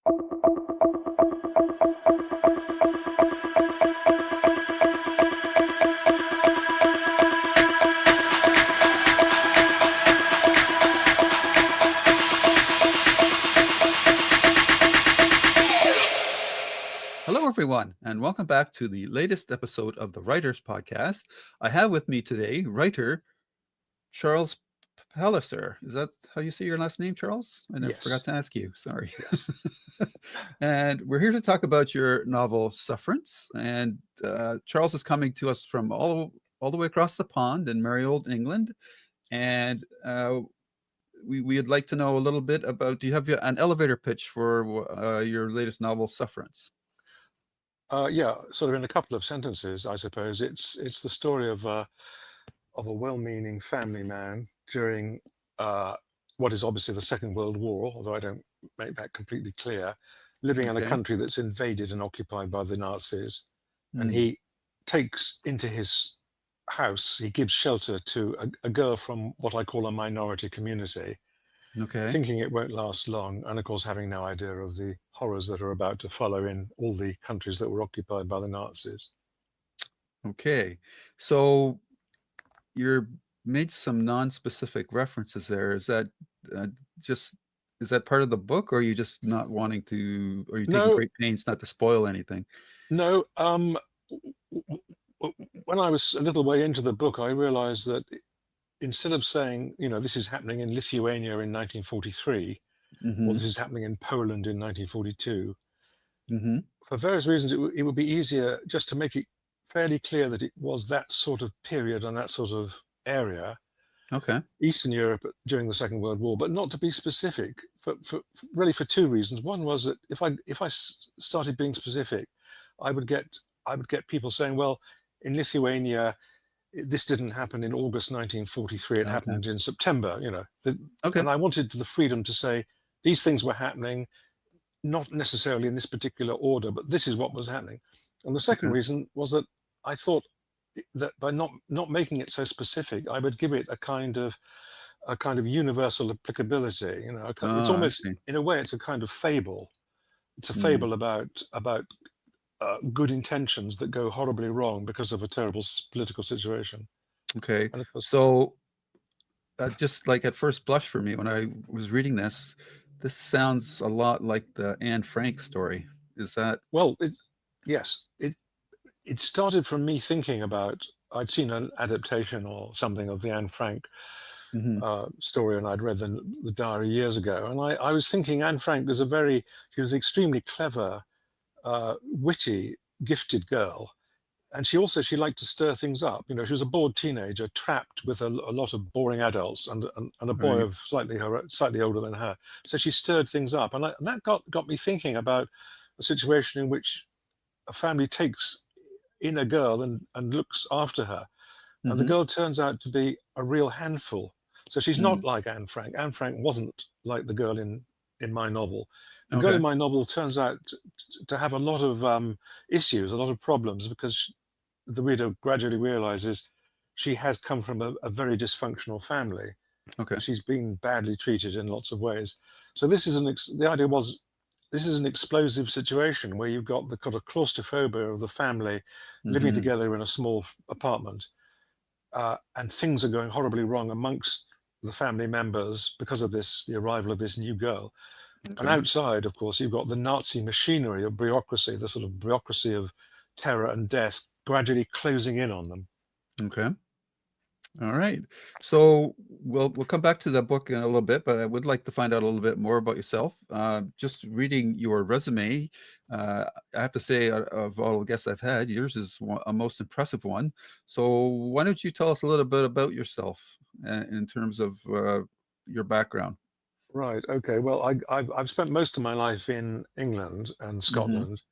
Hello, everyone, and welcome back to the latest episode of the Writers Podcast. I have with me today writer Charles Palliser. Is that how you say your last name, Charles? I never forgot Yes. to ask you. Sorry. Yes. And we're here to talk about your novel Sufferance. And Charles is coming to us from all the way across the pond in merry old England. And we'd like to know a little bit about. Do you have an elevator pitch for your latest novel, Sufferance? Yeah, sort of in a couple of sentences, I suppose. It's the story of a well-meaning family man during what is obviously the Second World War, although I don't make that completely clear, living in a Okay. country that's invaded and occupied by the Nazis. And Mm, he takes into his house, he gives shelter to a girl from what I call a minority community, okay. thinking it won't last long, and of course having no idea of the horrors that are about to follow in all the countries that were occupied by the Nazis. Okay. So you're made some non-specific references there. Is that uh, just is that part of the book, or are you just not wanting to, or are you taking No, great pains not to spoil anything? no. When I was a little way into the book, I realized that instead of saying, this is happening in Lithuania in 1943, or Mm-hmm. this is happening in Poland in 1942, Mm-hmm. for various reasons, it would be easier just to make it fairly clear that it was that sort of period and that sort of area, Okay. Eastern Europe during the Second World War, but not to be specific really for two reasons. One was that if I started being specific, I would get people saying, well, in Lithuania, this didn't happen in August 1943. It Okay. happened in September. Okay. And I wanted the freedom to say these things were happening, not necessarily in this particular order, but this is what was happening. And the second Okay. reason was that I thought that by not making it so specific, I would give it a kind of universal applicability. It's I almost, see. in a way, it's a kind of fable. It's a Mm, fable about good intentions that go horribly wrong because of a terrible political situation. okay. And of course, So just like at first blush for me when I was reading this sounds a lot like the Anne Frank story. Is that well, yes, it started from me thinking about, I'd seen an adaptation or something of the Anne Frank Mhm. story, and I'd read the diary years ago, and I was thinking Anne Frank was she was an extremely clever, witty, gifted girl, and she liked to stir things up. She was a bored teenager trapped with a lot of boring adults and a boy Right. of slightly older than her. So she stirred things up, and that got me thinking about a situation in which a family takes in a girl and looks after her, and the Mhm. girl turns out to be a real handful. So she's Mm. not like Anne Frank. Anne Frank wasn't like the girl in my novel. The girl Okay. in my novel turns out to have a lot of issues, a lot of problems, because the reader gradually realizes she has come from a very dysfunctional family. Okay. She's been badly treated in lots of ways. So the idea was, this is an explosive situation where you've got the kind of claustrophobia of the family living Mhm. together in a small apartment, and things are going horribly wrong amongst the family members because of the arrival of this new girl. And Okay. outside, of course, you've got the Nazi machinery of bureaucracy, the sort of bureaucracy of terror and death gradually closing in on them. Okay. All right. So we'll come back to the book in a little bit, but I would like to find out a little bit more about yourself. Just reading your resume, I have to say, of all the guests I've had, yours is a most impressive one. So why don't you tell us a little bit about yourself in terms of your background? Right. Okay. Well, I've spent most of my life in England and Hmm. Scotland,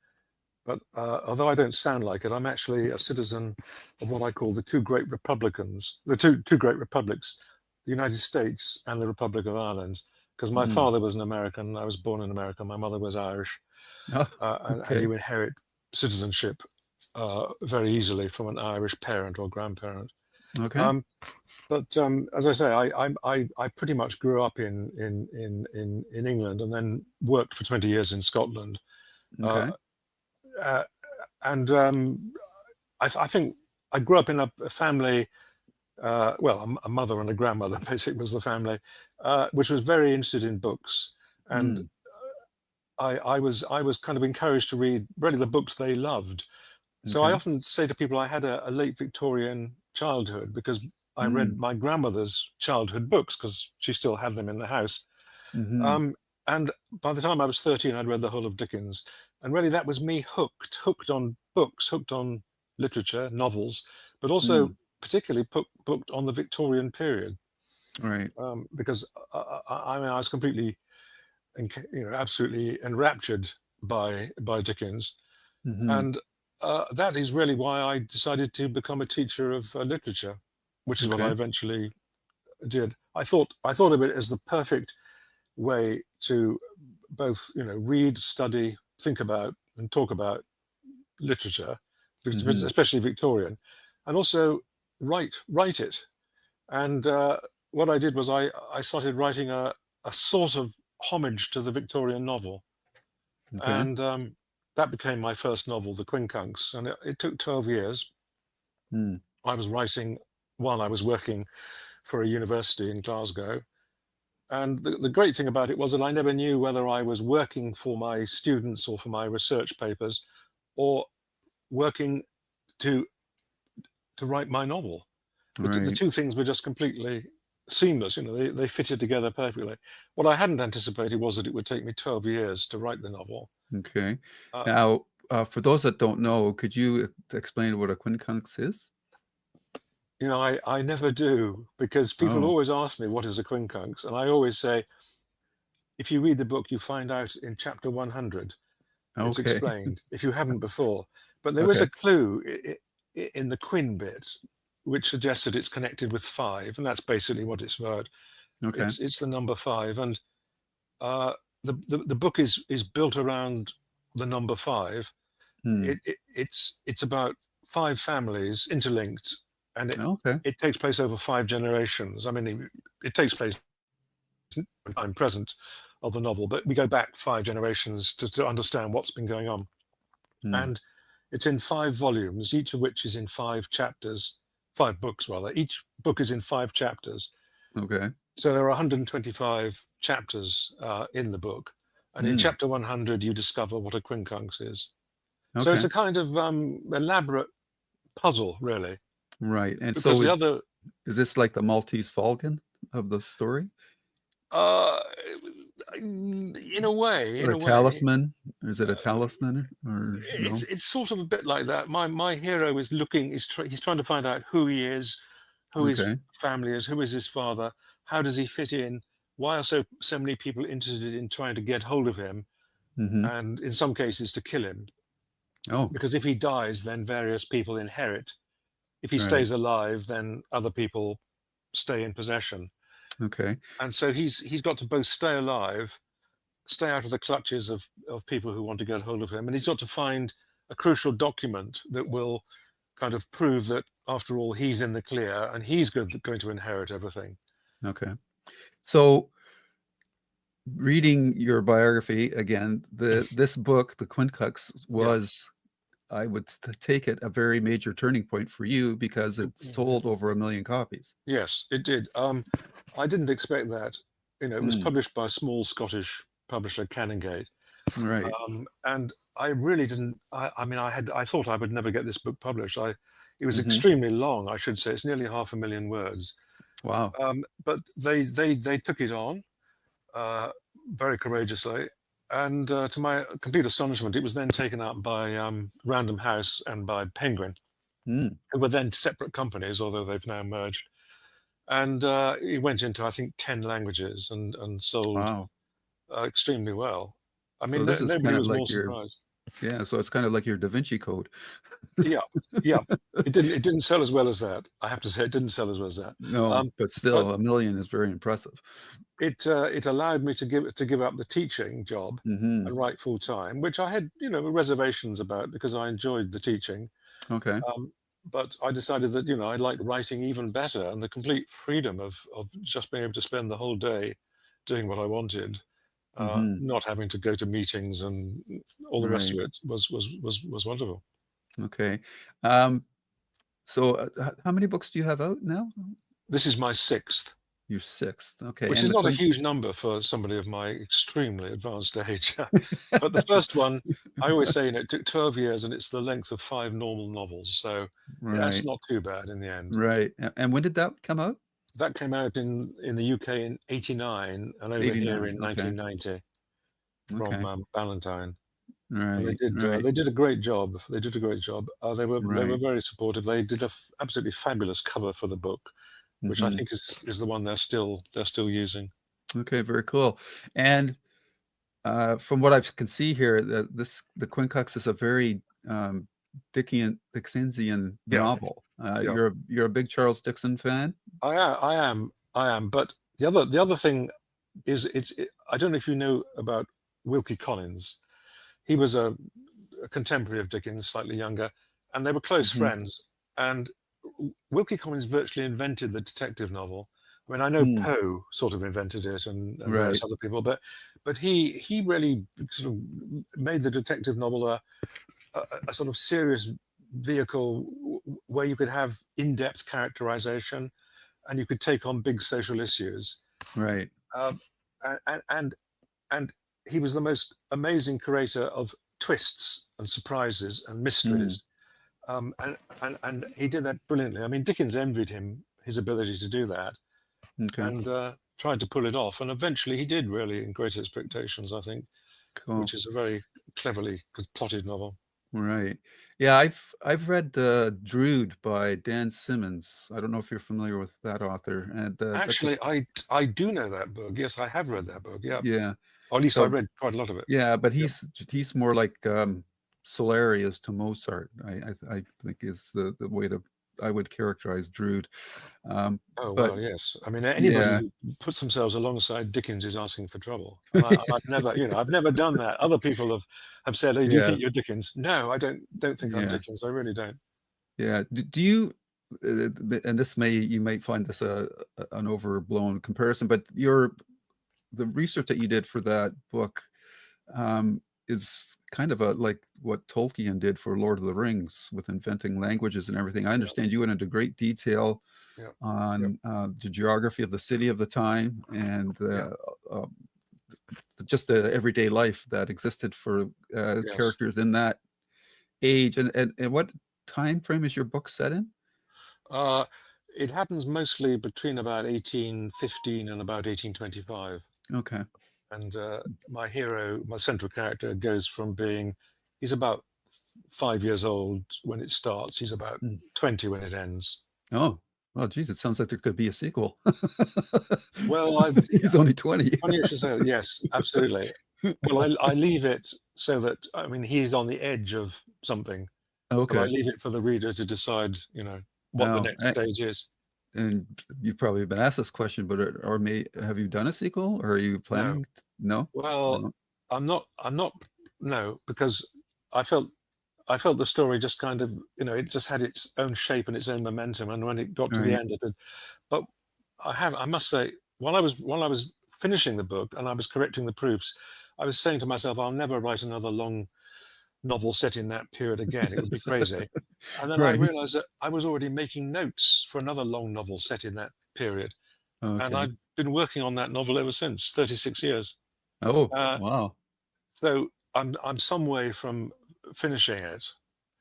but although I don't sound like it, I'm actually a citizen of what I call the two great republics, the United States and the Republic of Ireland. Because my Mm. father was an American, I was born in America. My mother was Irish, Oh, and okay. you inherit citizenship very easily from an Irish parent or grandparent. Okay. Um, but as I say, I pretty much grew up in England and then worked for 20 years in Scotland. Uh, Okay. uh, and I think I grew up in a family, well, a mother and a grandmother basically was the family, which was very interested in books. And Mm. I was kind of encouraged to read really the books they loved. So I Okay. often say to people I had a late Victorian childhood because I read Mm. my grandmother's childhood books because she still had them in the house. Mm-hmm. Um, and by the time I was 13, I'd read the whole of Dickens. And really that was me hooked on books, hooked on literature, novels, but also Mm. particularly booked on the Victorian period. Right. Because I mean, I was completely, absolutely enraptured by Dickens. Mm-hmm. And that is really why I decided to become a teacher of literature, which is what I Okay. eventually did. I thought of it as the perfect way to both, read, study, think about, and talk about literature, Mm-hmm. especially Victorian, and also write it. And what I did was I started writing a sort of homage to the Victorian novel, Okay. and that became my first novel, The Quincunx, and it took 12 years. Mm. I was writing while I was working for a university in Glasgow. And the great thing about it was that I never knew whether I was working for my students or for my research papers or working to write my novel. The Right. two things were just completely seamless. They fitted together perfectly. What I hadn't anticipated was that it would take me 12 years to write the novel. Okay. Uh, Now, for those that don't know, could you explain what a quincunx is? I never do because people Oh, always ask me what is a quincunx, and I always say, if you read the book, you find out in chapter 100. It's okay. explained if you haven't before. But there is Okay. a clue in the Quin bit, which suggests that it's connected with five, and that's basically what it's about. Okay. It's the number five, and uh, the book is built around the number five. Hmm. It's about five families interlinked, and Okay. it takes place over five generations. I mean, it takes place in the time present of the novel, but we go back five generations to understand what's been going on. Hmm. And it's in five volumes, each of which is in five chapters, five books rather. Each book is in five chapters. Okay. So there are 125 chapters in the book. And in Hmm. chapter 100, you discover what a quincunx is. So it's Okay. a kind of elaborate puzzle, really, Right. And because so the other, is this like the Maltese Falcon of the story? uh, in a way, Or a talisman? Is it a talisman or it's no? it's sort of a bit like that. My hero is looking, he's trying to find out who he is, who his Okay. family is, who is his father, how does he fit in, why are so many people interested in trying to get hold of him, Mm-hmm. and in some cases to kill him, Oh, because if he dies, then various people inherit. If he right. stays alive, then other people stay in possession. Okay. And so he's got to both stay alive, stay out of the clutches of people who want to get hold of him, and he's got to find a crucial document that will kind of prove that after all he's in the clear and he's going to inherit everything. Okay. So reading your biography again, this book, The Quincunx, Yeah. was, I would take it, a very major turning point for you because it sold over 1 million copies. Yes, it did. I didn't expect that. It was Mm. published by a small Scottish publisher, Canongate, Right. and I really didn't. I mean, I thought I would never get this book published. It was Hmm. extremely long, I should say. It's nearly 500,000 words. Wow. But they took it on uh, very courageously, and to my complete astonishment, it was then taken up by Random House and by Penguin, Mm. who were then separate companies, although they've now merged. And it went into, I think, 10 languages and sold Wow. extremely well. I So mean, this is nobody kind of was more like your, surprised. yeah, so it's kind of like your Da Vinci Code. Yeah, yeah. It didn't sell as well as that. I have to say, it didn't sell as well as that. No, but But still 1 million is very impressive. it allowed me to give up the teaching job Hmm. and write full time, which I had reservations about because I enjoyed the teaching. Okay. Um, but I decided that, I like writing even better, and the complete freedom of just being able to spend the whole day doing what I wanted, Hmm. not having to go to meetings and all the rest Right. of it was wonderful. Okay. So how many books do you have out now? This is my sixth, Your sixth. Okay. which And is the not a Queen. huge number for somebody of my extremely advanced age. But the first one, I always say, it took 12 years, and it's the length of 5 normal novels. So that's Right. not too bad in the end. Right. And when did that come out? That came out in the UK in '89 and over here 89. in Okay. 1990 from Okay. Ballantine. And Right. Right. they did a great job. They did a great job. They were Right. very supportive. They did a absolutely fabulous cover for the book, which I Hmm. think is the one they're still using. Okay. Very cool. And from what I can see here, the Quincunx is a very Dickensian Yeah, novel. yeah. You're a big Charles Dickens fan? I am. But the other thing is, I don't know if you know about Wilkie Collins. He was a contemporary of Dickens, slightly younger, and they were close Hmm. friends. And Wilkie Collins virtually invented the detective novel. I mean, I know Mm, Poe sort of invented it, and right. various other people, but he really sort of made the detective novel a sort of serious vehicle where you could have in-depth characterization, and you could take on big social issues. Right. Um, and, and and he was the most amazing creator of twists and surprises and Mm, mysteries. And he did that brilliantly. I mean, Dickens envied him his ability to do that, okay. and tried to pull it off. And eventually he did, really, in Great Expectations, I think, Cool. which is a very cleverly plotted novel. Right. Yeah, I've read Drood by Dan Simmons. I don't know if you're familiar with that author. And that's a Actually, I do know that book. Yes, I have read that book. Yeah, yeah. or at least I So read quite a lot of it. yeah, but Yep. he's more like Solari is to Mozart. I think is the way to I would characterize Drood. Um, Oh but well, yes. I mean, anybody yeah, who puts themselves alongside Dickens is asking for trouble, and I've never, I've never done that. Other people have said, "Hey, do you yeah, think you're Dickens?" No, I don't think I'm yeah. Dickens. I really don't. Yeah. Do you, and this you might find this an overblown comparison, but the research that you did for that book um, is kind of like what Tolkien did for Lord of the Rings with inventing languages and everything. I Yeah, understand you went into great detail yeah, yeah, on the geography of the city of the time and yeah. uh, just the everyday life that existed for Yes. characters in that age. And what time frame is your book set in? Uh, it happens mostly between about 1815 and about 1825. Okay. And my hero, my central character, goes from being, he's about 5 years old when it starts. He's about Mm. 20 when it ends. Oh, well, geez, it sounds like there could be a sequel. Well, He's only 20. funny you should say that. Yes, absolutely. Well, I leave it so that, I mean, he's on the edge of something, but I Okay. leave it for the reader to decide, what the Oh, next stage is. and you've probably been asked this question, but or may have you done a sequel, or are you No. planning? No, Well, no. I'm not, no, because I felt I felt the story just kind of, it just had its own shape and its own momentum. And when it got All to the right. end, it did. But I must say, while I was finishing the book and I was correcting the proofs, I was saying to myself, I'll never write another long novel set in that period again. It would be crazy. And then I Right. realized that I was already making notes for another long novel set in that period. And Okay. I've been working on that novel ever since, 36 years. Oh, Uh, wow. so I'm some way from finishing it,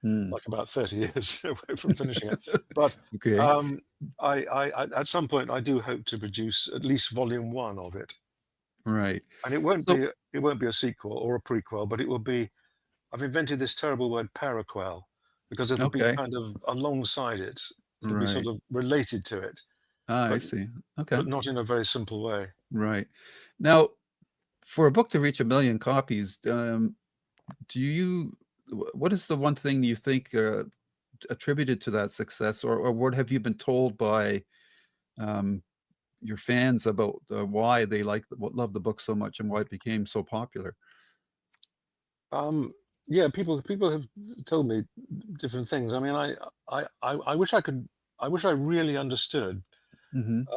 Hmm. like about 30 years away from finishing it. But Okay. um, at some point, I do hope to produce at least volume one of it, Right. and it won't So, be a sequel or a prequel, but it will be. I've invented this terrible word paraquel because it'll be okay. kind of alongside it. It'll be sort Right. of related to it, Ah, I but see. Okay. not in a very simple way. Right. Now, for a book to reach 1 million copies, do you, what is the one thing you think attributed to that success, or what have you been told by um, your fans about why they love the book so much and why it became so popular? Um, yeah, people have told me different things. I mean, I wish I could. I wish I really understood. Hmm.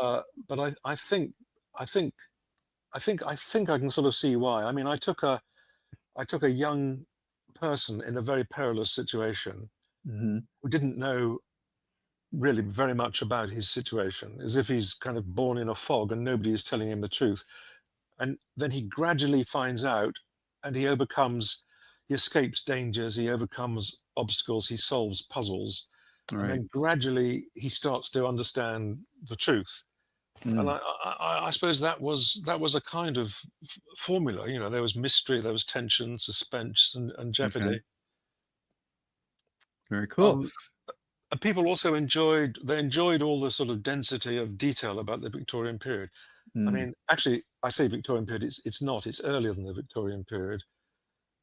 But I think I think I can sort of see why. I mean, I took a young person in a very perilous situation Hmm. who didn't know really very much about his situation, as if he's kind of born in a fog and nobody is telling him the truth. And then he gradually finds out, and he overcomes, he escapes dangers, he overcomes obstacles, he solves puzzles, and Right. then gradually he starts to understand the truth. And Mm. I suppose that was a kind of formula. You know, there was mystery, there was tension, suspense, and Okay. jeopardy. Very cool. Um, and people also enjoyed all the sort of density of detail about the Victorian period. I Mm. mean, actually, I say Victorian period. It's not. It's earlier than the Victorian period.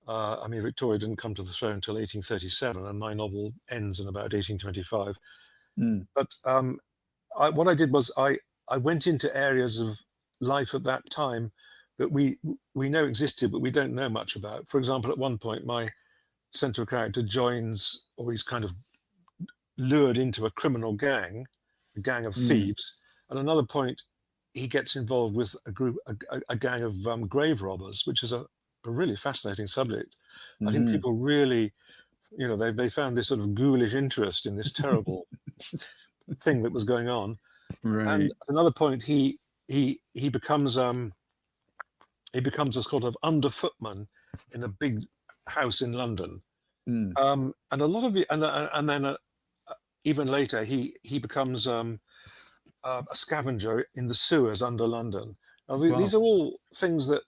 I mean, Victoria didn't come to the throne until 1837, and my novel ends in about 1825. Mm. But what I did was I went into areas of life at that time that we know existed, but we don't know much about. For example, at one point, my central character joins, or he's kind of lured into a gang of Mm. thieves. At another point, he gets involved with a gang of grave robbers, which is a really fascinating subject. I think Hmm. people really, you know, they found this sort of ghoulish interest in this terrible thing that was going on. And Right. at another point, he becomes he becomes a sort of underfootman in a big house in London. Mm. And a lot of the and then even later he becomes a scavenger in the sewers under London. Now, these Wow. are all things that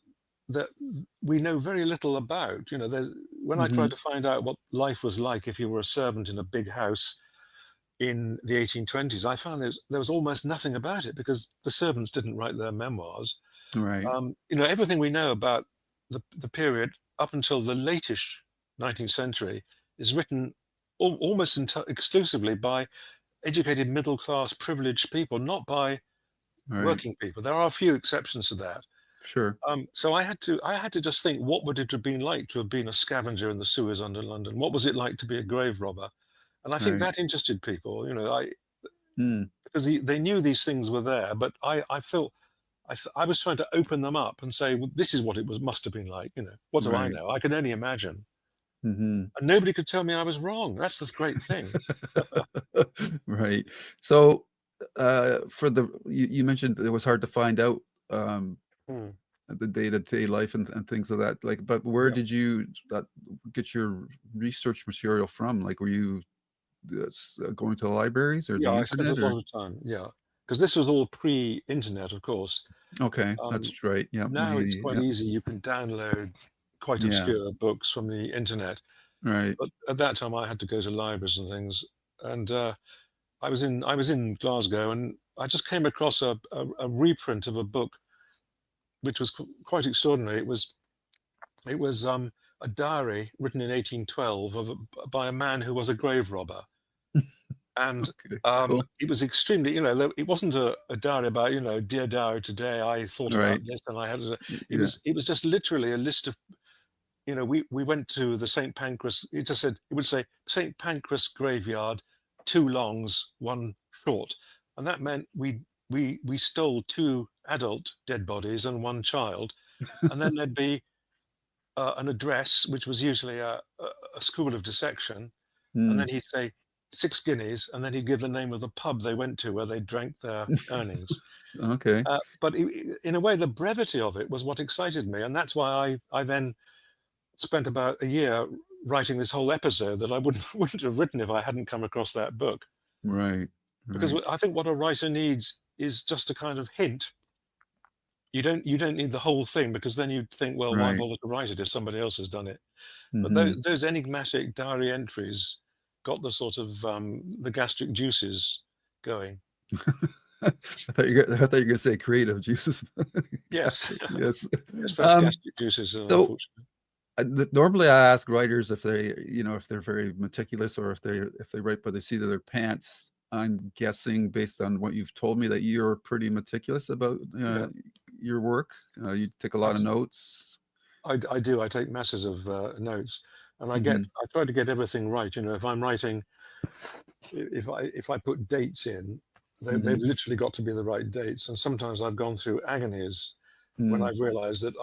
we know very little about. You know, when I Hmm. tried to find out what life was like if you were a servant in a big house in the 1820s, I found there was almost nothing about it because the servants didn't write their memoirs. Right. You know, everything we know about the period up until the latest 19th century is written almost exclusively by educated middle class privileged people, not by Right. working people. There are a few exceptions to that. Sure. So I had to just think, what would it have been like to have been a scavenger in the sewers under London? What was it like to be a grave robber? And I think Right. that interested people, you know, Mm. because they knew these things were there, but I felt I was trying to open them up and say, well, this is what it was must have been like. You know, what do I Right. know? I can only imagine, Hmm. and nobody could tell me I was wrong. That's the great thing. Right. So, for you mentioned it was hard to find out um, Hmm. the day-to-day life and things of that. Like, but where Yeah. did you get your research material from? Like, were you going to the libraries or Yeah, the I spent a internet lot or? of time. Yeah, because this was all pre-internet, of course. Okay, Um, that's right. Yeah, Now it's maybe. quite Yeah. easy. You can download quite Yeah. obscure books from the internet. Right. But at that time, I had to go to libraries and things. And I was in Glasgow, and I just came across a reprint of a book which was quite extraordinary. It was a diary written in 1812 by a man who was a grave robber, and Okay. Cool. it was extremely, you know, it wasn't a diary about, you know, dear diary, today I thought about Right. this and I had Yeah. it was just literally a list of, you know, we went to the St Pancras. It just said, it would say St Pancras graveyard, two longs, one short, and that meant we stole two adult dead bodies and one child, and then there'd be an address which was usually a school of dissection, and then Mm. he'd say 6 guineas, and then he'd give the name of the pub they went to where they drank their earnings. Okay. But in a way, the brevity of it was what excited me, and that's why I then spent about a year writing this whole episode that I wouldn't wouldn't have written if I hadn't come across that book. Right. Because Right. I think what a writer needs is just a kind of hint. You don't need the whole thing because then you'd think, well, why Right. bother to write it if somebody else has done it? But Hmm. those enigmatic diary entries got the sort of the gastric juices going. I I thought you were gonna say creative juices. Yes, Gastric, yes. express Um, gastric juices, so unfortunately. normally I ask writers if they, if they're very meticulous or if they write by the seat of their pants. I'm guessing based on what you've told me that you're pretty meticulous about Yeah, your work. You take a lot of abs- notes. I do. I take masses of notes. and I Hmm. try to get everything right. You know, if I'm writing, if I put dates in, they've Hmm. literally got to be the right dates. And sometimes I've gone through agonies when Mm. I've realised that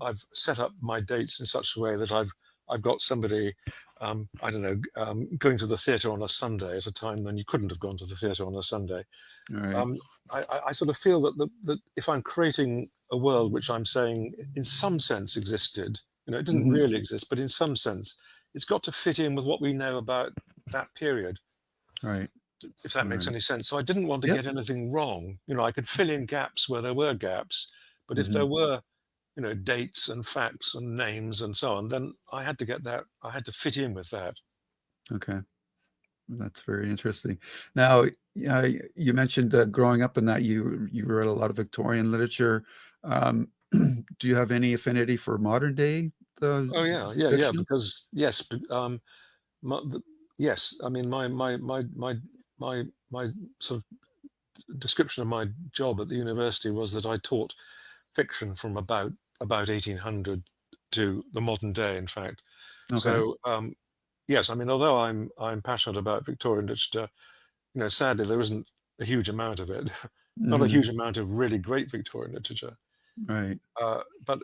I've set up my dates in such a way that I've got somebody, I don't know, going to the theatre on a Sunday at a time when you couldn't have gone to the theatre on a Sunday. All right. Um, I sort of feel that that if I'm creating a world which I'm saying in some sense existed, you know, it didn't Hmm. really exist, but in some sense, it's got to fit in with what we know about that period, Right. if that All makes right. any sense. So I didn't want to Yep. get anything wrong. You know, I could fill in gaps where there were gaps, but if there Hmm. were, you know, dates and facts and names and so on, then I had to get that, I had to fit in with that. Okay. That's very interesting. Now, you mentioned growing up in that you read a lot of Victorian literature. Do you have any affinity for modern day uh, Oh yeah, yeah, yeah. fiction? Because yes, my, the, yes. I mean, my sort of description of my job at the university was that I taught fiction from about 1800 to the modern day. In fact, Okay. so yes. I mean, although I'm passionate about Victorian literature, you know, sadly there isn't a huge amount of it. Not a Hmm. huge amount of really great Victorian literature. Right. Uh, but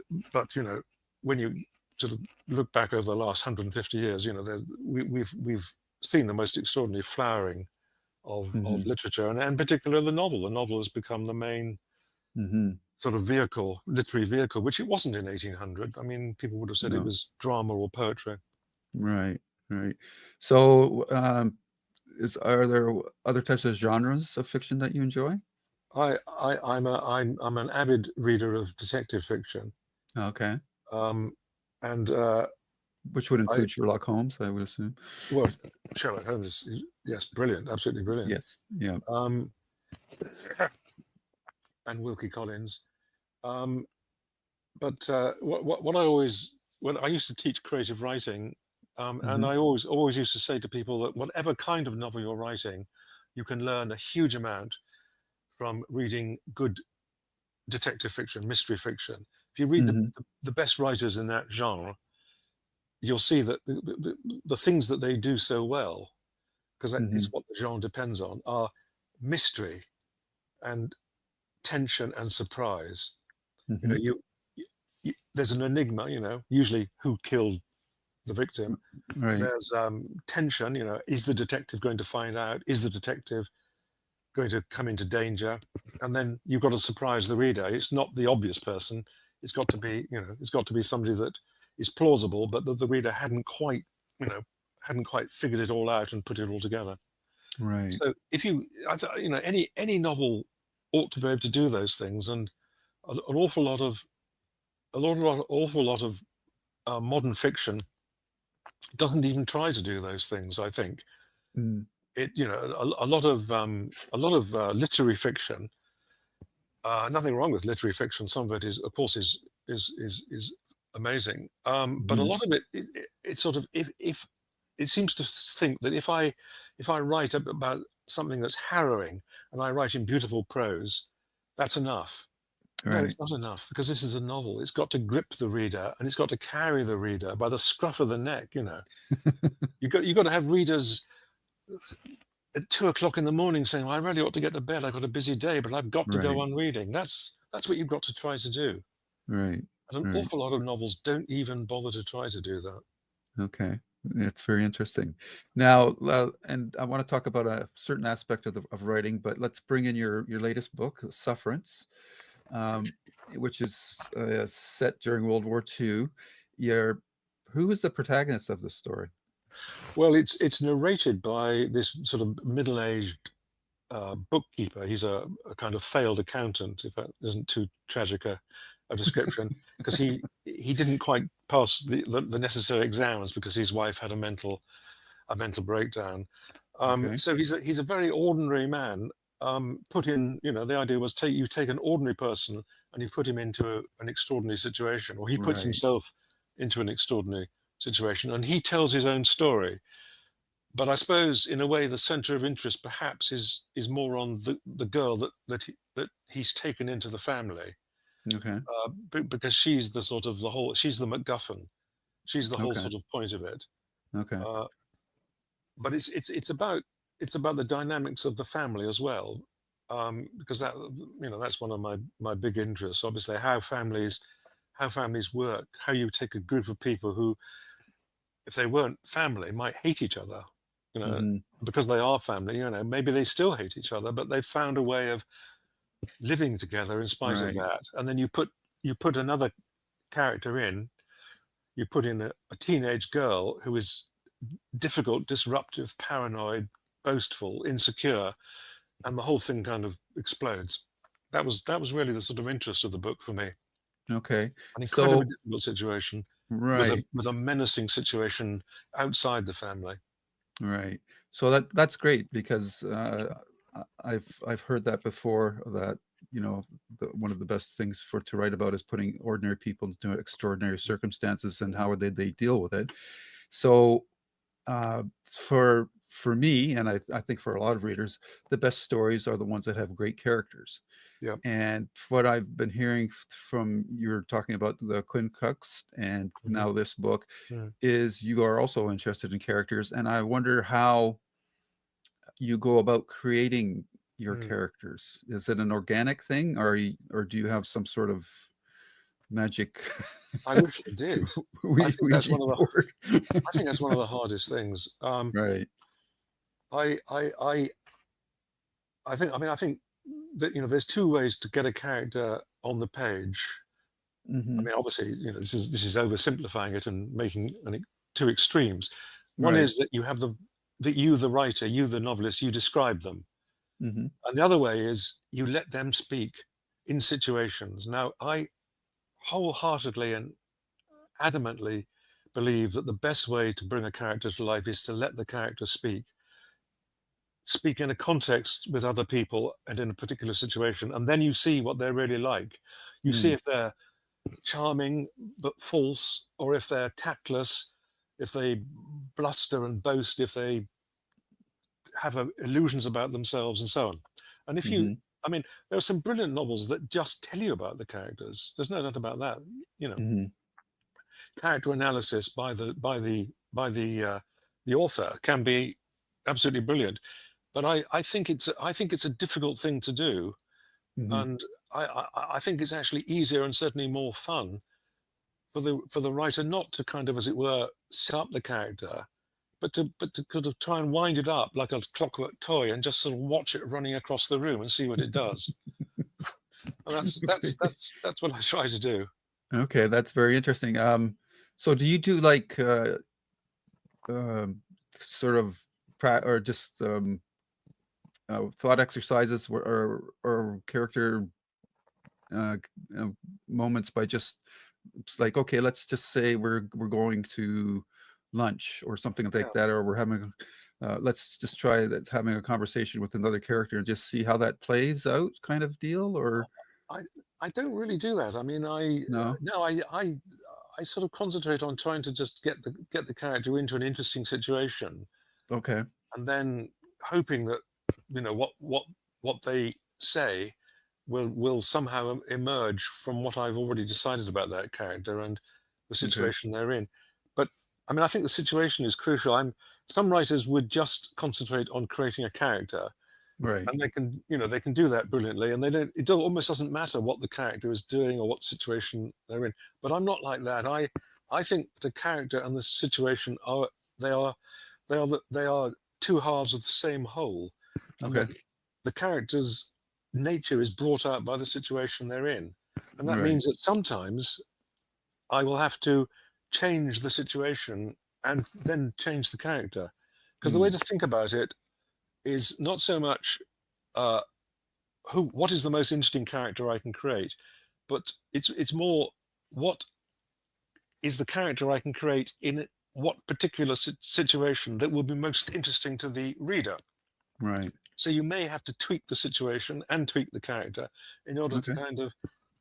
you know, when you sort of look back over the last 150 years, you know, we've seen the most extraordinary flowering of Hmm. literature, and in particular the novel. The novel has become the main Hmm. sort of vehicle, literary vehicle, which it wasn't in 1800. I mean, people would have said it No. was drama or poetry. Right. Right. So, are there other types of genres of fiction that you enjoy? I'm an avid reader of detective fiction, Okay. um, and Which would I include Sherlock Holmes, I would assume. well, Sherlock Holmes is yes, brilliant, absolutely brilliant. Yes. Yeah. Um, and Wilkie Collins. Um, but what I always, when I used to teach creative writing, and Hmm. I always used to say to people that whatever kind of novel you're writing, you can learn a huge amount from reading good detective fiction, mystery fiction. If you read Hmm. the best writers in that genre, you'll see that the things that they do so well, because that is Hmm. what the genre depends on, are mystery and tension and surprise. You know, Hmm. there's an enigma. You know, usually who killed the victim. Right. There's tension. You know, is the detective going to find out? Is the detective going to come into danger? And then you've got to surprise the reader. It's not the obvious person. It's got to be, you know, it's got to be somebody that is plausible, but that the reader hadn't quite, you know, hadn't quite figured it all out and put it all together. Right. So if you, you know, any novel ought to be able to do those things, and an awful lot of awful lot of modern fiction doesn't even try to do those things. I think Mm. it, you know, a lot of literary fiction. Nothing wrong with literary fiction. Some of it is, of course, is amazing. But a Mhm. lot of it, it sort of, if it seems to think that if I write about something that's harrowing and I write in beautiful prose, that's enough. No, Right. it's not enough, because this is a novel. It's got to grip the reader, and it's got to carry the reader by the scruff of the neck. You know, you got to have readers at 2 o'clock in the morning saying, well, "I really ought to get to bed. I've got a busy day, but I've got to go Right. on reading." That's what you've got to try to do. Right. And an Right. awful lot of novels don't even bother to try to do that. Okay. It's very interesting. Now, and I want to talk about a certain aspect of writing, but let's bring in your latest book, Sufferance, um, which is set during World War II. Your Who is the protagonist of this story? Well, it's narrated by this sort of middle-aged bookkeeper. He's a kind of failed accountant, if that isn't too tragic a description, because he didn't quite pass the necessary exams because his wife had a mental breakdown. Okay. So he's a very ordinary man. Put in, you know, the idea was you take an ordinary person and you put him into an extraordinary situation, or he puts Right. himself into an extraordinary situation, and he tells his own story. But I suppose, in a way, the center of interest perhaps is more on the girl that he's taken into the family, Okay. because she's the sort of the whole, she's the MacGuffin. She's the whole Okay. sort of point of it. Okay. Uh, but it's about the dynamics of the family as well, because that, that's one of my big interests. Obviously, how families work, how you take a group of people who, if they weren't family, might hate each other, you know, Hmm. because they are family. Maybe they still hate each other, but they've found a way of living together in spite of Right. that. And then you put another character in. You put in a teenage girl who is difficult, disruptive, paranoid, boastful, insecure, and the whole thing kind of explodes. That was really the sort of interest of the book for me. Okay. An incredibly So, difficult situation with a right. with a menacing situation outside the family. Right. So that's great because I've heard that before, that one of the best things to write about is putting ordinary people into extraordinary circumstances and Mm. how they deal with it. So for me, and I think for a lot of readers, the best stories are the ones that have great characters. Yeah. And what I've been hearing from, you're talking about the Quincunx and Mhm. now this book, Mm. is you are also interested in characters, and I wonder how you go about creating your Mm. characters. Is it an organic thing, or do you have some sort of magic I wish it did. I think that's Ouija one of the board? I think that's one of the hardest things. Right. I I I I think that there's two ways to get a character on the page. I Hmm. mean, obviously, this is oversimplifying it and making two extremes. One Right. is that you, the writer, you, the novelist, you describe them, Hmm. and the other way is you let them speak in situations. Now, I wholeheartedly and adamantly believe that the best way to bring a character to life is to let the character speak in a context with other people and in a particular situation, and then you see what they're really like. You see Mm. if they're charming but false, or if they're tactless, if they bluster and boast, if they have illusions about themselves, and so on. And Hmm. I mean, there are some brilliant novels that just tell you about the characters. There's no doubt about that. You know, Hmm. character analysis by the author can be absolutely brilliant. But I think it's a difficult thing to do, Hmm. and I think it's actually easier and certainly more fun for the writer not to kind of, as it were, set up the character, but to kind of try and wind it up like a clockwork toy and just sort of watch it running across the room and see what it does. And that's what I try to do. Okay, that's very interesting. So do you do like um, sort of or just thought exercises or character uh, uh, moments by just, it's like, okay, let's just say we're going to lunch or something like Yeah. that, or we're having let's just try that, having a conversation with another character and just see how that plays out, kind of deal, or I I don't really do that. I mean, I no? no, I sort of concentrate on trying to just get the character into an interesting situation, Okay. and then hoping that what they say will somehow emerge from what I've already decided about that character and the Okay. situation they're in. But I mean, I think the situation is crucial. Some writers would just concentrate on creating a character, Right. and they can do that brilliantly, and they don't. Almost doesn't matter what the character is doing or what situation they're in. But I'm not like that. I think the character and the situation they are they are two halves of the same whole, and Okay. that the character's nature is brought out by the situation they're in, and that Right. means that sometimes I will have to change the situation and then change the character, because the way Mm. to think about it is not so much uh, what is the most interesting character I can create, but it's more what is the character I can create in what particular situation that will be most interesting to the reader. Right. So you may have to tweak the situation and tweak the character in order to Okay. kind of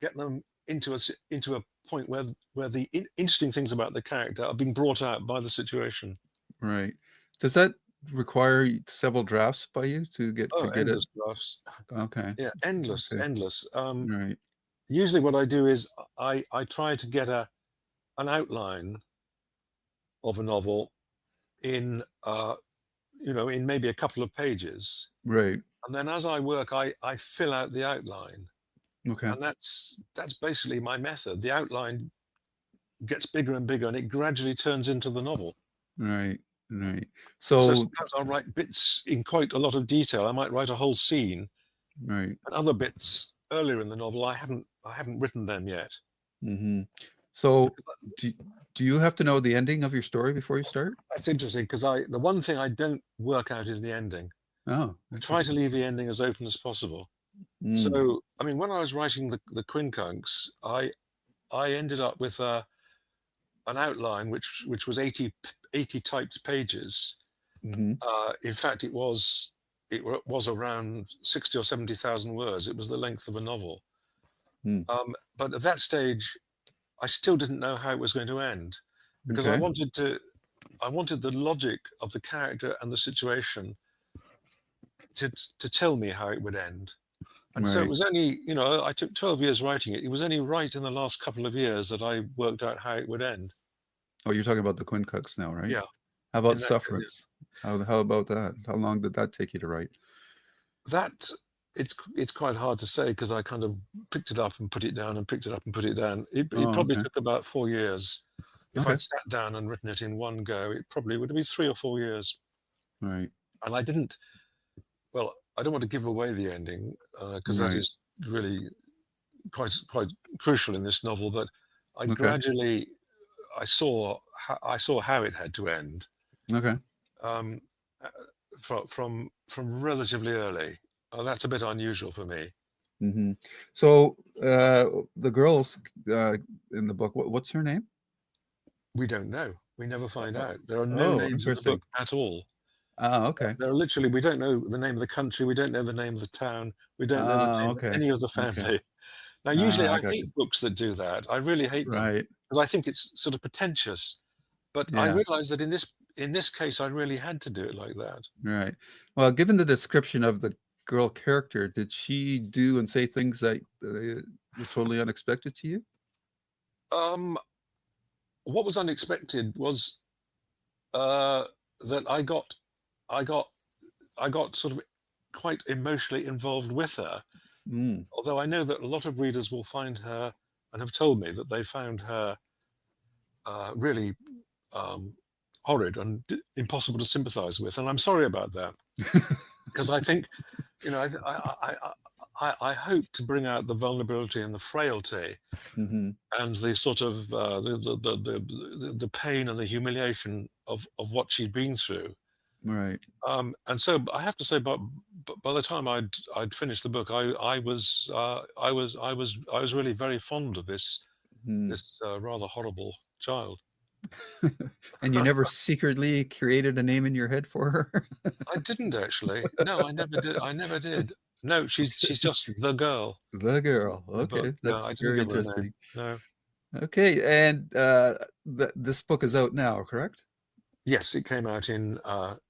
get them into a point where the interesting things about the character are being brought out by the situation. Right. Does that require several drafts by you to Oh, get it? endless drafts. Okay. Yeah, endless, Okay. endless. Right. Usually what I do is I try to get an outline, of a novel in in maybe a couple of pages, Right. and then as I work, I fill out the outline, Okay. and that's basically my method. The outline gets bigger and bigger, and it gradually turns into the novel. Right. Right. So So, sometimes I'll write bits in quite a lot of detail. I might write a whole scene, right. and other bits earlier in the novel I haven't written them yet. Hmm. So, Because do do you have to know the ending of your story before you start? that's interesting, because the one thing I don't work out is the ending. Oh, I try to interesting. leave the ending as open as possible. Mm. So, I mean, when I was writing the Quincunx, I ended up with an outline which was 80 typed pages. Hmm. In fact, it was around 60 or 70,000 words. It was the length of a novel. Mm. But at that stage, I still didn't know how it was going to end, because Okay. I wanted the logic of the character and the situation to tell me how it would end. And so it Right. was only, I took 12 years writing it. It was only right in the last couple of years that I worked out how it would end. Oh, you're talking about the Quincunx now, right? Yeah, How in about that case, yeah. Sufferance? How about that? How long did that take you to write? That it's quite hard to say, because I kind of picked it up and put it down and picked it up and put it down. It Oh, probably okay. took about 4 years. If Okay. I'd sat down and written it in one go, it probably would have been 3 or 4 years. Right. And I didn't. Well, I don't want to give away the ending, because that Right. is really quite crucial in this novel. But I Okay. gradually I saw how it had to end, Okay. um, uh, from relatively early. That's a bit unusual for me. Hmm. So, the girls in the book, what's her name? We don't know. We never find Uh, out. There are no oh, names in the interesting. book at all. Ah, okay. There are literally, we don't know the name of the country. We don't know the name of the town. We don't know the Ah, name of okay. any of the Okay. family. Now, usually Ah, I I got you. hate books that do that. I really hate them, Right. because I think it's sort of pretentious. But I Yeah. realized that in this case, I really had to do it like that. Right. Well, given the description of the girl character, did she do and say things that were totally unexpected to you? Um, what was unexpected was, uh, that I got, I got sort of quite emotionally involved with her. Mm. Although I know that a lot of readers will find her, and have told me that they found her really um, horrid and impossible to sympathise with, and I'm sorry about that, because I think, I hope to bring out the vulnerability and the frailty Hmm. and the sort of the pain and the humiliation of what she'd been through. Right. And so I have to say, but by the time I'd finished the book, I was really very fond of Mm. this rather horrible child. And you never secretly created a name in your head for her? I didn't actually. No, I never did. I never did. No, she's just the girl The girl. in the book. Okay, Yeah, I that's didn't very give her a name. interesting. No. Okay, and this book is out now, correct? Yes, it came out in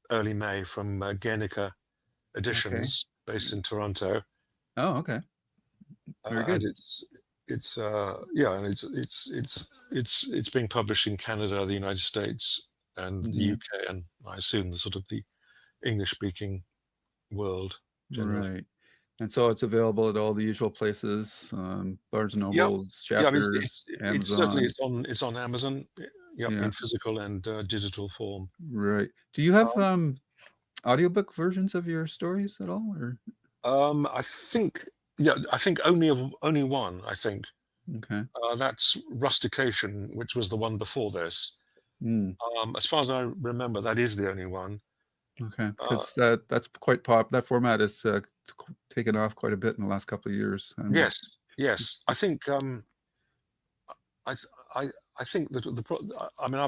early May from Guernica Okay. Editions, based in Toronto, Oh, okay. Very and good. it's yeah, and it's being published in Canada, the United States, and the Hmm. UK, and I assume the sort of the English-speaking world generally. Right. And so it's available at all the usual places, Barnes& and Yep. Nobles, Yeah, I mean, Chapters, it's certainly Amazon. it's on Amazon. Yep, Yeah, in physical and digital form. right. Do you have Um, audiobook versions of your stories at all, or? I think, yeah, I think only one. I think Okay. that's Rustication, which was the one before this. Mm, As far as I remember, that is the only one. okay, Uh, because that's quite that format is taken off quite a bit in the last couple of years, and yes, yes. I think I th- I think that I mean,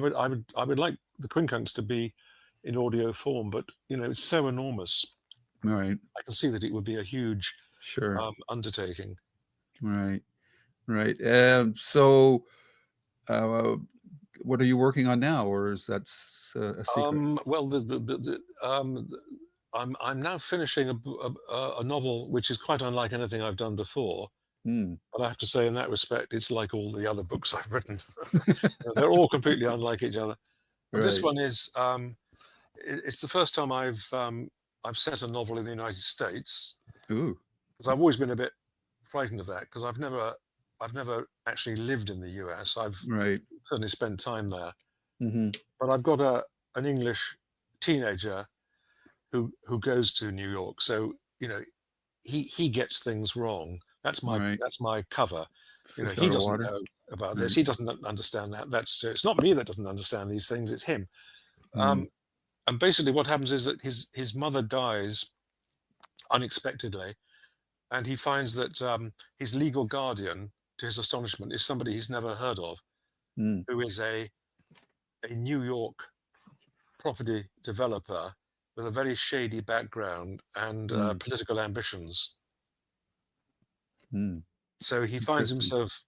I would like the Quincunx to be in audio form, but it's so enormous. right, I can see that it would be a huge sure, undertaking. right, right. So, uh, what are you working on now, or is that a secret? Well, I'm now finishing a novel which is quite unlike anything I've done before. Hmm. But I have to say, in that respect, it's like all the other books I've written. They're all completely unlike each other. This Right. one is it's the first time I've set a novel in the United States, Ooh. because I've always been a bit frightened of that, because I've never actually lived in the US. I've Right. certainly spent time there, Hmm. but I've got an English teenager who goes to New York, so he gets things wrong. Right. That's my cover. Fish He out of doesn't water. know about this. Right. He doesn't understand that. It's not me that doesn't understand these things. It's him. Mm. And basically, what happens is that his mother dies unexpectedly, and he finds that his legal guardian, to his astonishment, is somebody he's never heard of, Mm. who is a New York property developer with a very shady background and Mm. political ambitions. Mm. So he finds Interesting. himself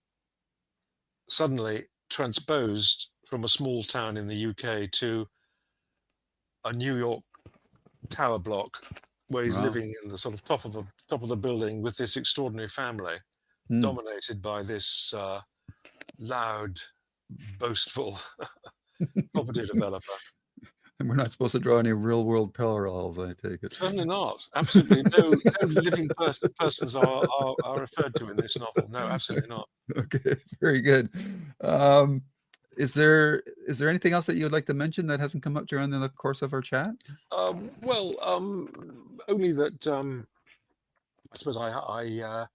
suddenly transposed from a small town in the UK to a New York tower block, where he's Wow. living in the sort of top of the building with this extraordinary family, Mm. dominated by this loud, boastful property developer. And we're not supposed to draw any real world parallels, I take it. Certainly not. Absolutely no living persons are referred to in this novel. No, absolutely not. Okay, very good. Um, is there anything else that you would like to mention that hasn't come up during the course of our chat? Well, only that I suppose I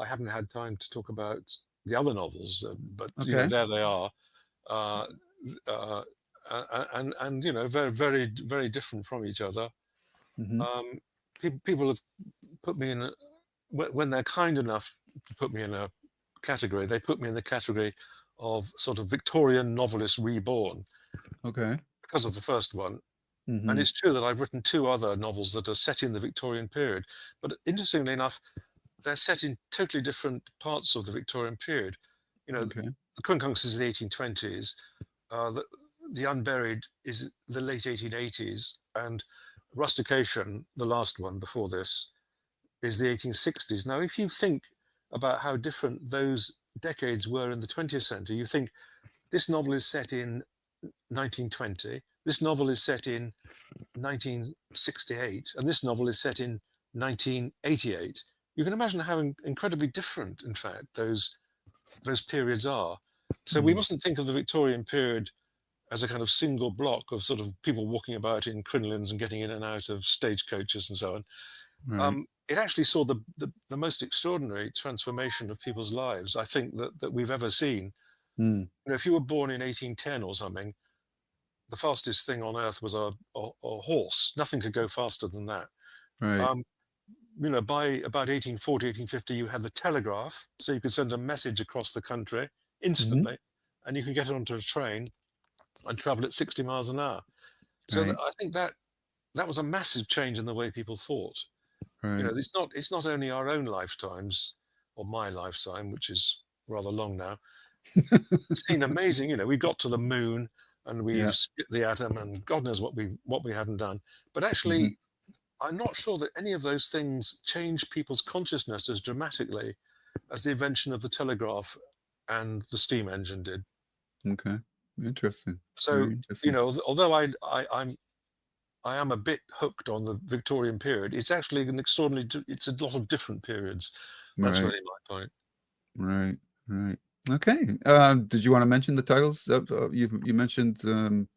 haven't had time to talk about the other novels, but Okay. there they are, uh, uh, and very very different from each other. Hmm. Um, people have put me in when they're kind enough to put me in a category. They put me in the category of sort of Victorian novelist reborn Okay. because of the first one. And Hmm. it's true that I've written two other novels that are set in the Victorian period, but interestingly enough, they're set in totally different parts of the Victorian period. Okay. The Quincunx is the 1820s, the Unburied is the late 1880s, and Rustication, the last one before this, is the 1860s. Now, if you think about how different those decades were in the 20th century, you think this novel is set in 1920, this novel is set in 1968, and this novel is set in 1988. You can imagine how incredibly different, in fact, those periods are. So we Mm. mustn't think of the Victorian period as a kind of single block of sort of people walking about in crinolines and getting in and out of stagecoaches and so on. Right. It actually saw the most extraordinary transformation of people's lives, I think, that we've ever seen. Mm. If you were born in 1810 or something, the fastest thing on earth was a horse. Nothing could go faster than that. Right. Um, by about 1840, 1850, you had the telegraph, so you could send a message across the country Hmm. instantly, and you could get onto a train and travel at 60 miles an hour. So Right. I think that was a massive change in the way people thought. Right. It's not only our own lifetimes or my lifetime, which is rather long now. It's been amazing. We got to the moon and Yeah. we've split the atom, and God knows what we hadn't done. But Hmm. actually, I'm not sure that any of those things changed people's consciousness as dramatically as the invention of the telegraph and the steam engine did. Okay. Interesting. So, Very interesting. although I am a bit hooked on the Victorian period, it's actually an extraordinary. It's a lot of different periods. That's Right. really my point. Right. Right. Okay. Did you want to mention the titles of you mentioned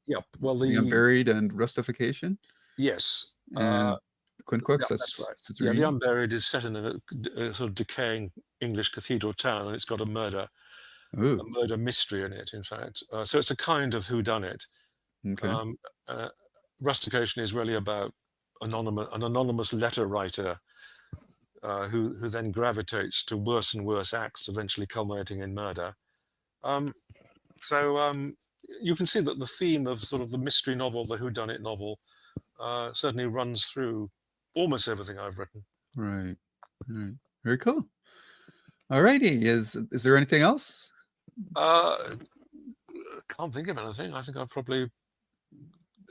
Yeah. Well, The the Unburied and Rustification yes. and Yeah, Quincunx? that's right. That's Yeah, The three. Unburied is set in a sort of decaying English cathedral town, and it's got a Oh. murder mystery in it. In fact, so it's a kind of whodunit. Okay. Um, uh, Rustication is really about an anonymous letter writer who then gravitates to worse and worse acts, eventually culminating in murder. Um, so you can see that the theme of sort of the mystery novel, the whodunit novel, certainly runs through almost everything I've written. Right. Right. Very cool. All righty. Is there anything else? Uh, can't think of anything. I think I've probably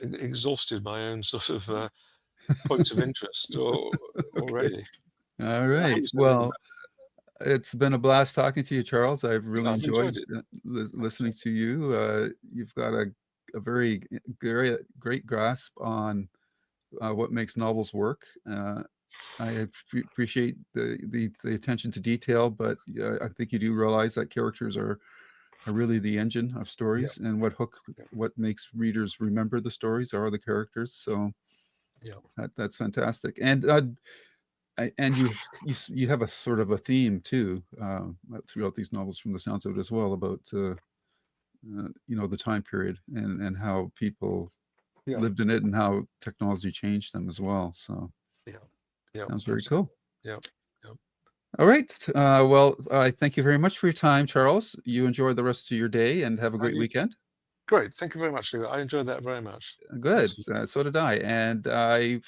exhausted my own sort of points of interest Okay. already. All I right. haven't said anything Well, about it's been a blast talking to you, Charles. I've it. really I've enjoyed enjoyed it. listening to you. You've got a very great grasp on what makes novels work. I appreciate the attention to detail, but I think you do realize that characters are really the engine of stories, and what makes readers remember the stories are the characters. So that's fantastic. And you have a sort of a theme too throughout these novels, from the sounds of it as well, about the time period and how people lived in it and how technology changed them as well. So sounds very cool. All right. Well, I thank you very much for your time, Charles. You enjoy the rest of your day and have a great weekend. Great. Thank you very much, Lou. I enjoyed that very much. Good. So did I. And I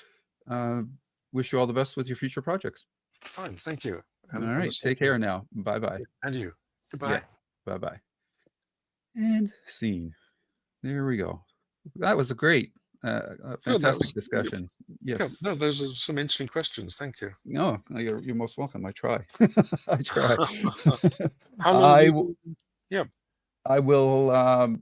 wish you all the best with your future projects. Fine. Thank you. All right. Take care now. Bye-bye. And you. Goodbye. Yeah. Bye-bye. And scene. There we go. That was a great, fantastic discussion. Yes. No, those are some interesting questions. Thank you. No, you're most welcome. I try. I try. How long I will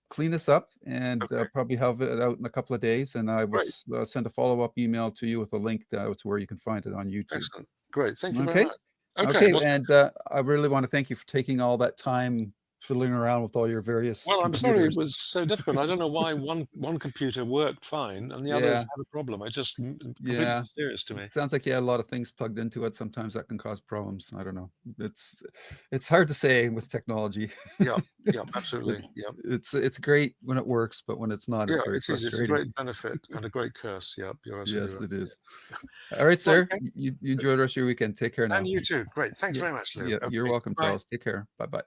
clean this up and probably have it out in a couple of days, and I will send a follow-up email to you with a link to where you can find it on YouTube. Excellent. Great. Thank you very much. Okay. And I really want to thank you for taking all that time fiddling around with all your various Well, I'm computers. sorry it was so difficult. I don't know why one computer worked fine and the others had a problem. I just completely mysterious to me. It sounds like you had a lot of things plugged into it. Sometimes that can cause problems. I don't know. It's hard to say with technology. Yeah, absolutely. Yeah. It's great when it works, but when it's not, it's very frustrating. It's a great benefit and a great curse. Yeah, you're absolutely right. It is. All right, sir. You enjoy the rest of your weekend. Take care now. And you too. Great. Thanks very much, Lou. Yeah, you're welcome, Charles. Take care. Bye-bye.